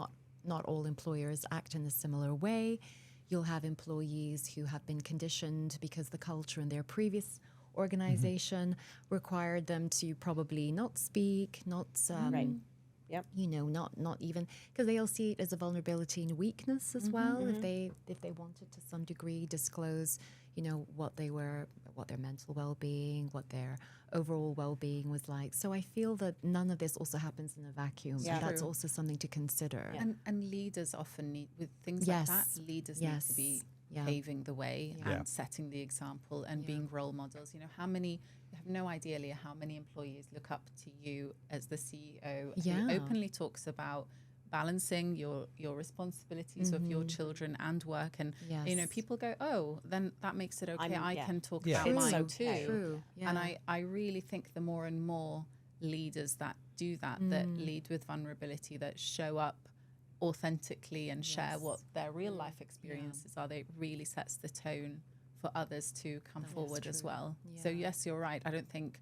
Speaker 3: not all employers act in a similar way. You'll have employees who have been conditioned because the culture in their previous organization required them to probably not speak, not
Speaker 2: Yep.
Speaker 3: not even, because they'll see it as a vulnerability and weakness as well. If they wanted to some degree disclose, what their mental well-being, what their overall well-being was like. So I feel that none of this also happens in a vacuum.
Speaker 2: Yeah.
Speaker 3: And that's
Speaker 4: True.
Speaker 3: also something to consider.
Speaker 4: And leaders often need, with things like that, leaders need to be paving the way and setting the example and being role models. You have no idea, Leah, how many employees look up to you as the CEO who openly talks about balancing your responsibilities of your children and work. And, people go, oh, then that makes it okay. I can talk about
Speaker 2: It's
Speaker 4: mine
Speaker 2: okay.
Speaker 4: too.
Speaker 3: True. Yeah.
Speaker 4: And I really think the more and more leaders that do that, that lead with vulnerability, that show up authentically and share what their real life experiences are, that really sets the tone for others to come forward as well. So yes, you're right. I don't think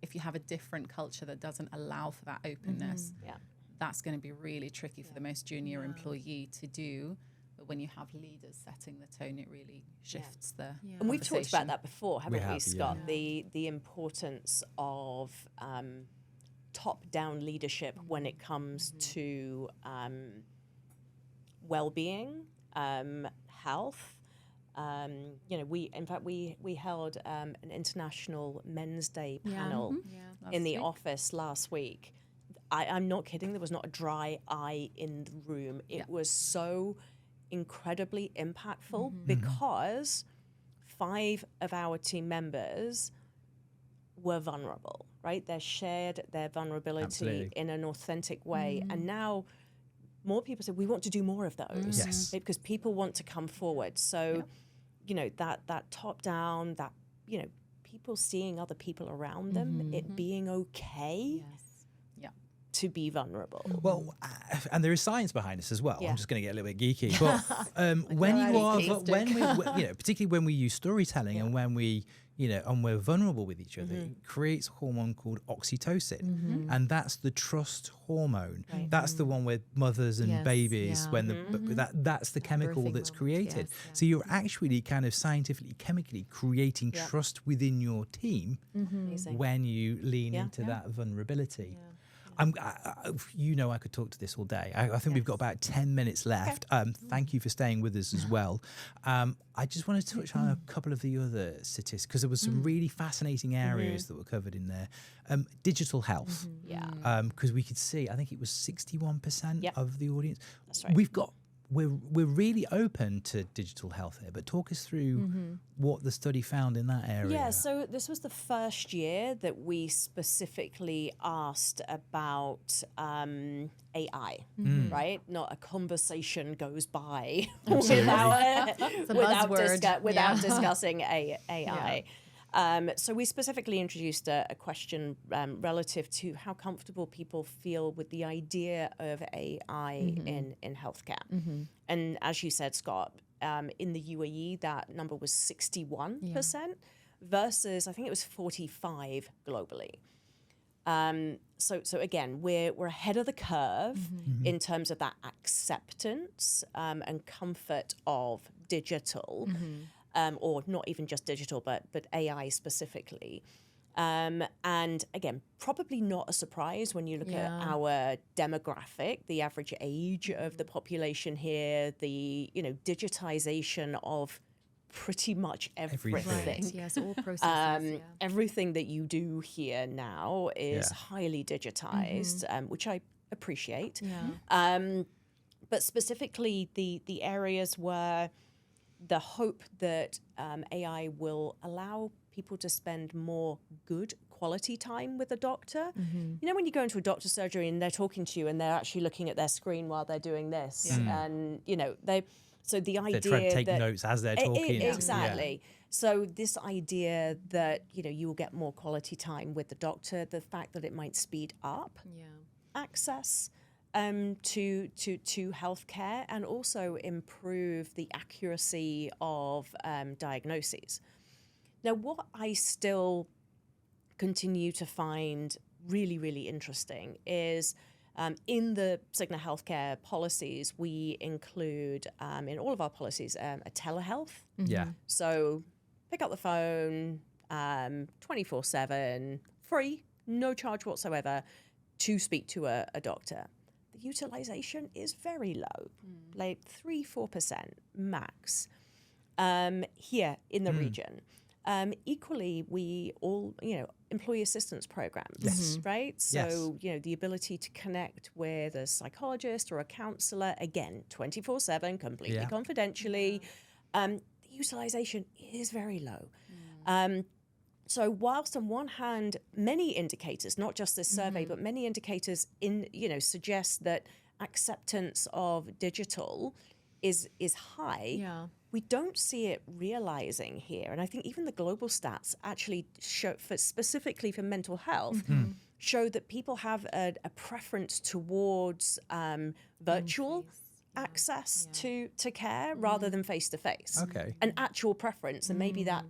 Speaker 4: if you have a different culture that doesn't allow for that openness, that's going to be really tricky for the most junior employee to do. But when you have leaders setting the tone, it really shifts the
Speaker 2: And we've talked about
Speaker 4: conversation.
Speaker 2: that before, haven't we, Scott?
Speaker 3: Yeah.
Speaker 2: The importance of top-down leadership when it comes to well-being, health. We held an International Men's Day panel in the office last week. I'm not kidding. There was not a dry eye in the room. It was so incredibly impactful because 5 of our team members were vulnerable, right? They shared their vulnerability in an authentic way. And now more people say, we want to do more of those.
Speaker 1: Yes.
Speaker 2: Because people want to come forward. So, that top down, that, people seeing other people around them, it being okay to be vulnerable.
Speaker 1: Well, and there is science behind this as well.
Speaker 2: Yeah.
Speaker 1: I'm just going to get a little bit geeky, but particularly when we use storytelling and when we, and we're vulnerable with each other, it creates a hormone called oxytocin, and that's the trust hormone.
Speaker 2: Right.
Speaker 1: That's the one with mothers and babies when that's the chemical
Speaker 3: Birthing
Speaker 1: that's
Speaker 3: moment,
Speaker 1: created.
Speaker 3: yes,
Speaker 1: So you're actually kind of scientifically, chemically creating trust within your team when you lean into that vulnerability. I could talk to this all day. I think we've got about 10 minutes left. Thank you for staying with us as well. I just wanted to touch on a couple of the other statistics because there was some really fascinating areas that were covered in there. Digital health. Because we could see, I think it was 61% of the audience.
Speaker 2: That's right.
Speaker 1: We're really open to digital health here, but talk us through what the study found in that area.
Speaker 2: Yeah, so this was the first year that we specifically asked about AI, right? Not a conversation goes by without discussing AI. So we specifically introduced a question relative to how comfortable people feel with the idea of AI in healthcare. And as you said, Scott, in the UAE, that number was 61% versus I think it was 45 globally. So again, we're ahead of the curve in terms of that acceptance and comfort of digital. Or not even just digital, but AI specifically. And again, probably not a surprise when you look at our demographic, the average age of the population here, the digitization of pretty much everything.
Speaker 3: Right. Yes, all processes.
Speaker 2: Everything that you do here now is highly digitized, which I appreciate. But specifically the areas where the hope that AI will allow people to spend more good quality time with a doctor. You know, when you go into a doctor's surgery and they're talking to you and they're actually looking at their screen while they're doing this, and you know, so the idea
Speaker 1: they're trying to take notes as they're talking.
Speaker 2: Exactly. So this idea that, you know, you will get more quality time with the doctor, the fact that it might speed up access to healthcare and also improve the accuracy of diagnoses. Now, what I still continue to find really, really interesting is in the Cigna Healthcare policies, we include in all of our policies a telehealth. So pick up the phone 24/7, free, no charge whatsoever to speak to a doctor. The utilization is very low, like 3-4% max here in the region. Equally, we all, you know, employee assistance programs, right? So, you know, the ability to connect with a psychologist or a counselor, again, 24/7, completely confidentially. The utilization is very low. So whilst on one hand, many indicators, not just this survey, but many indicators suggest that acceptance of digital is high, we don't see it realizing here. And I think even the global stats actually show, specifically for mental health, show that people have a preference towards virtual access to care rather than face-to-face.
Speaker 1: Okay.
Speaker 2: An actual preference, and maybe that,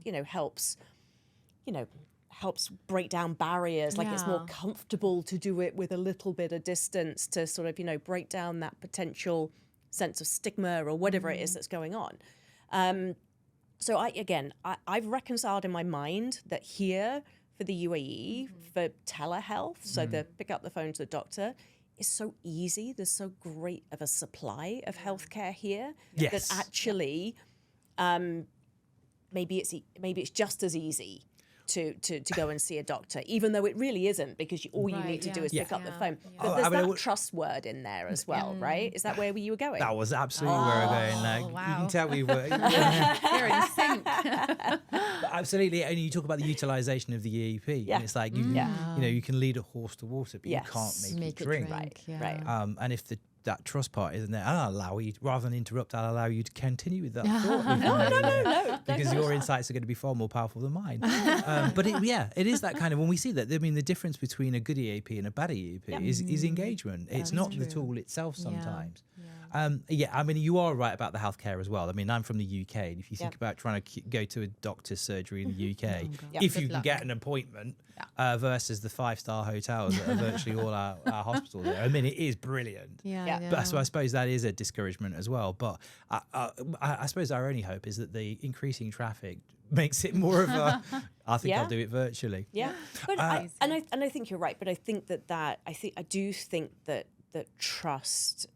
Speaker 2: helps break down barriers, like it's more comfortable to do it with a little bit of distance to sort of, break down that potential sense of stigma or whatever it is that's going on. So I've reconciled in my mind that here for the UAE, for telehealth, so the pick up the phone to the doctor, is so easy. There's so great of a supply of healthcare here that actually maybe it's just as easy to go and see a doctor, even though it really isn't, because all you need to do is pick up the phone. But there's that trust word in there as well, right? Is that where you were going?
Speaker 1: That was absolutely where we're going. Like,
Speaker 4: wow.
Speaker 1: You can tell we were.
Speaker 4: You're in sync.
Speaker 1: Absolutely. And you talk about the utilization of the EAP. And it's like, you can lead a horse to water, but you can't make it drink.
Speaker 2: Right.
Speaker 1: And if that trust part isn't there, I'll allow you, rather than interrupt, I'll allow you to continue with that thought. No. Because your insights are going to be far more powerful than mine. But it is that kind of, when we see that, I mean, the difference between a good EAP and a bad EAP is engagement. It's not the tool itself sometimes. I mean, you are right about the healthcare as well. I mean, I'm from the UK, and if you think about trying to go to a doctor's surgery in the UK, if you can get an appointment versus the 5-star hotels that are virtually all our hospitals there, I mean, it is brilliant. But so I suppose that is a discouragement as well. But I suppose our only hope is that the increasing traffic makes it more of a, I think I'll do it virtually.
Speaker 2: But I think you're right. But I think I do think that trust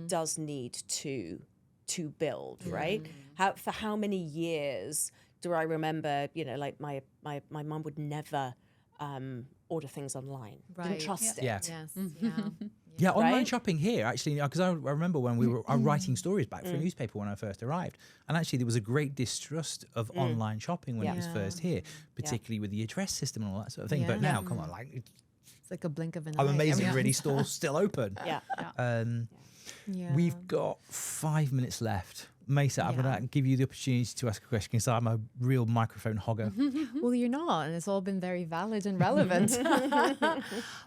Speaker 2: does need to build, right? For how many years do I remember, like my mum would never order things online. Didn't trust it.
Speaker 1: Yeah, online shopping here, actually, because I remember when we were writing stories back for a newspaper when I first arrived, and actually there was a great distrust of online shopping when it was first here, particularly with the address system and all that sort of thing. But now, come on, like...
Speaker 3: It's like a blink of an eye.
Speaker 1: I'm amazing, really, stores still open. We've got 5 minutes left. Mesa, I'm going to give you the opportunity to ask a question because I'm a real microphone hogger.
Speaker 3: Well, you're not, and it's all been very valid and relevant.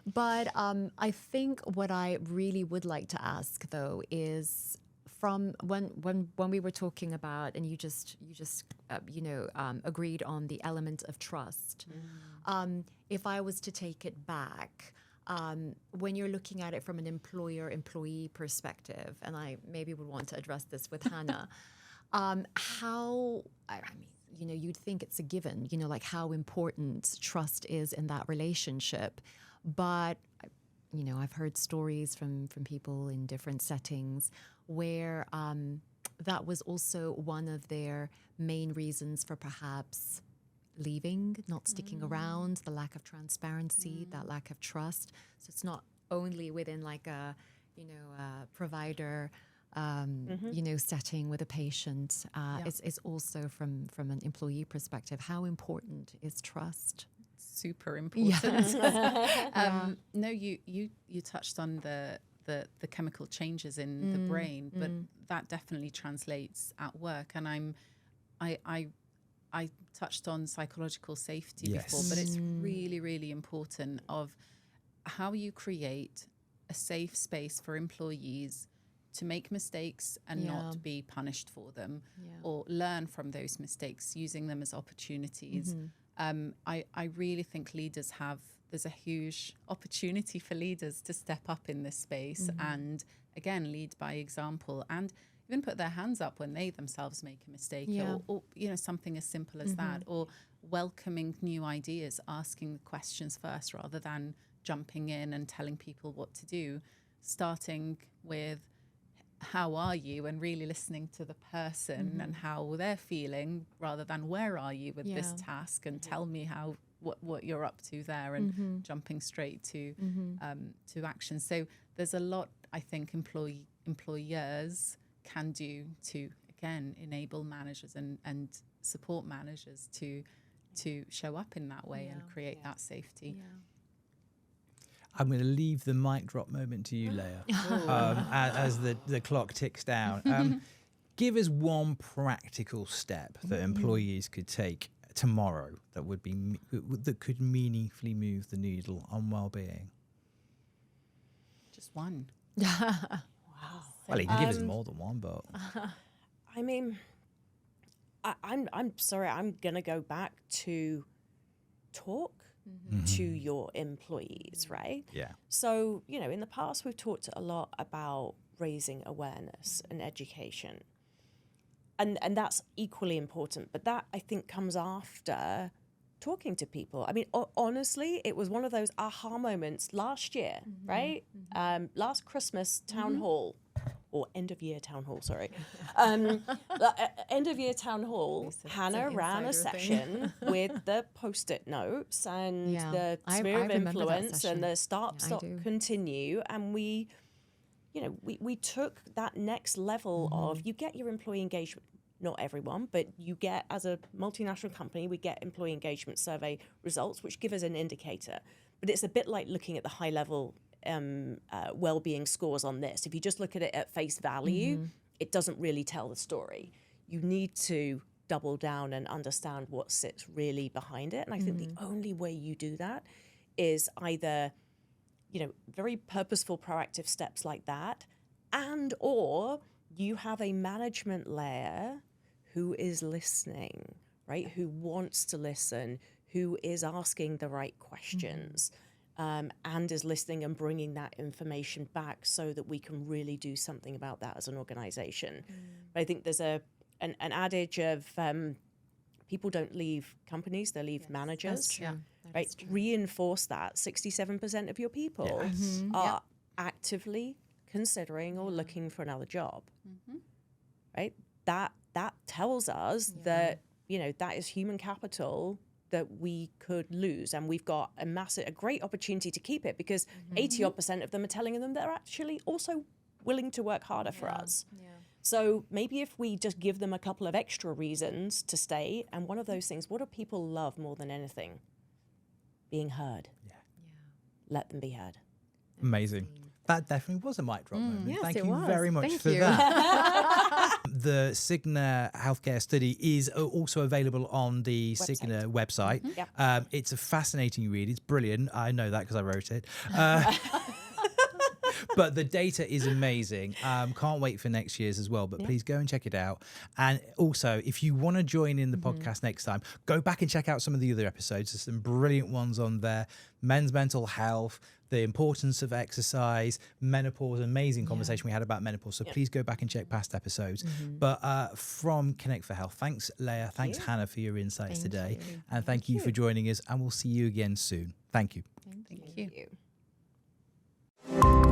Speaker 3: But I think what I really would like to ask, though, is from when we were talking about, and you just agreed on the element of trust. If I was to take it back, when you're looking at it from an employer-employee perspective, and I maybe would want to address this with Hana, you'd think it's a given, like how important trust is in that relationship. But, I've heard stories from people in different settings where that was also one of their main reasons for perhaps leaving, not sticking around, the lack of transparency, that lack of trust. So it's not only within like a, a provider, setting with a patient. It's also from an employee perspective. How important is trust?
Speaker 4: Super important. No, you touched on the chemical changes in the brain, but that definitely translates at work. And I touched on psychological safety before, but it's really, really important of how you create a safe space for employees to make mistakes and not be punished for them, or learn from those mistakes, using them as opportunities. I really think there's a huge opportunity for leaders to step up in this space and, again, lead by example, and even put their hands up when they themselves make a mistake, or something as simple as that, or welcoming new ideas, asking the questions first rather than jumping in and telling people what to do, starting with how are you, and really listening to the person and how they're feeling, rather than where are you with this task, and tell me what you're up to there, and jumping straight to action. So there's a lot I think employers can do to, again, enable managers and support managers to show up in that way and create that safety.
Speaker 1: I'm going to leave the mic drop moment to you, Leah, as the clock ticks down. Give us one practical step that employees could take tomorrow that could meaningfully move the needle on well-being.
Speaker 4: Just one.
Speaker 2: Wow.
Speaker 1: Well, he can give us more than one, but
Speaker 2: I mean, I'm sorry, I'm gonna go back to talk to your employees, right?
Speaker 1: Yeah.
Speaker 2: So, in the past we've talked a lot about raising awareness and education. And that's equally important, but that I think comes after talking to people. I mean, honestly, it was one of those aha moments last year, right? Last Christmas town hall, or end of year town hall, sorry. End of year town hall, Hana ran a session with the Post-it notes and the sphere of influence and the start, stop, continue. And we took that next level of, you get your employee engagement, not everyone, but you get, as a multinational company, we get employee engagement survey results, which give us an indicator. But it's a bit like looking at the high level well-being scores on this. If you just look at it at face value, it doesn't really tell the story. You need to double down and understand what sits really behind it. And I think the only way you do that is either, very purposeful, proactive steps like that, and or you have a management layer who is listening, right? Who wants to listen, who is asking the right questions. And is listening and bringing that information back so that we can really do something about that as an organization. But I think there's an adage of people don't leave companies, they leave managers.
Speaker 3: That's true.
Speaker 2: Right? That's true. Reinforce that. 67% of your people are actively considering or looking for another job. Right? That tells us that, that is human capital that we could lose, and we've got a great opportunity to keep it, because 80% of them are telling them they're actually also willing to work harder for us. So maybe if we just give them a couple of extra reasons to stay, and one of those things, what do people love more than anything? Being heard. Let them be heard.
Speaker 1: Amazing. That definitely was a mic drop moment.
Speaker 3: Yes,
Speaker 1: Thank
Speaker 3: it
Speaker 1: you
Speaker 3: was.
Speaker 1: very much
Speaker 3: Thank
Speaker 1: for
Speaker 3: you.
Speaker 1: that. The Cigna Healthcare Study is also available on the Cigna website. It's a fascinating read. It's brilliant. I know that because I wrote it. But the data is amazing. Can't wait for next year's as well. But please go and check it out. And also, if you want to join in the podcast next time, go back and check out some of the other episodes. There's some brilliant ones on there. Men's mental health, the importance of exercise, menopause, amazing conversation we had about menopause. So please go back and check past episodes. But from ConnectForHealth, thanks, Leah. Thanks, Hana, for your insights today. And thank you for joining us. And we'll see you again soon. Thank you.
Speaker 4: Thank you.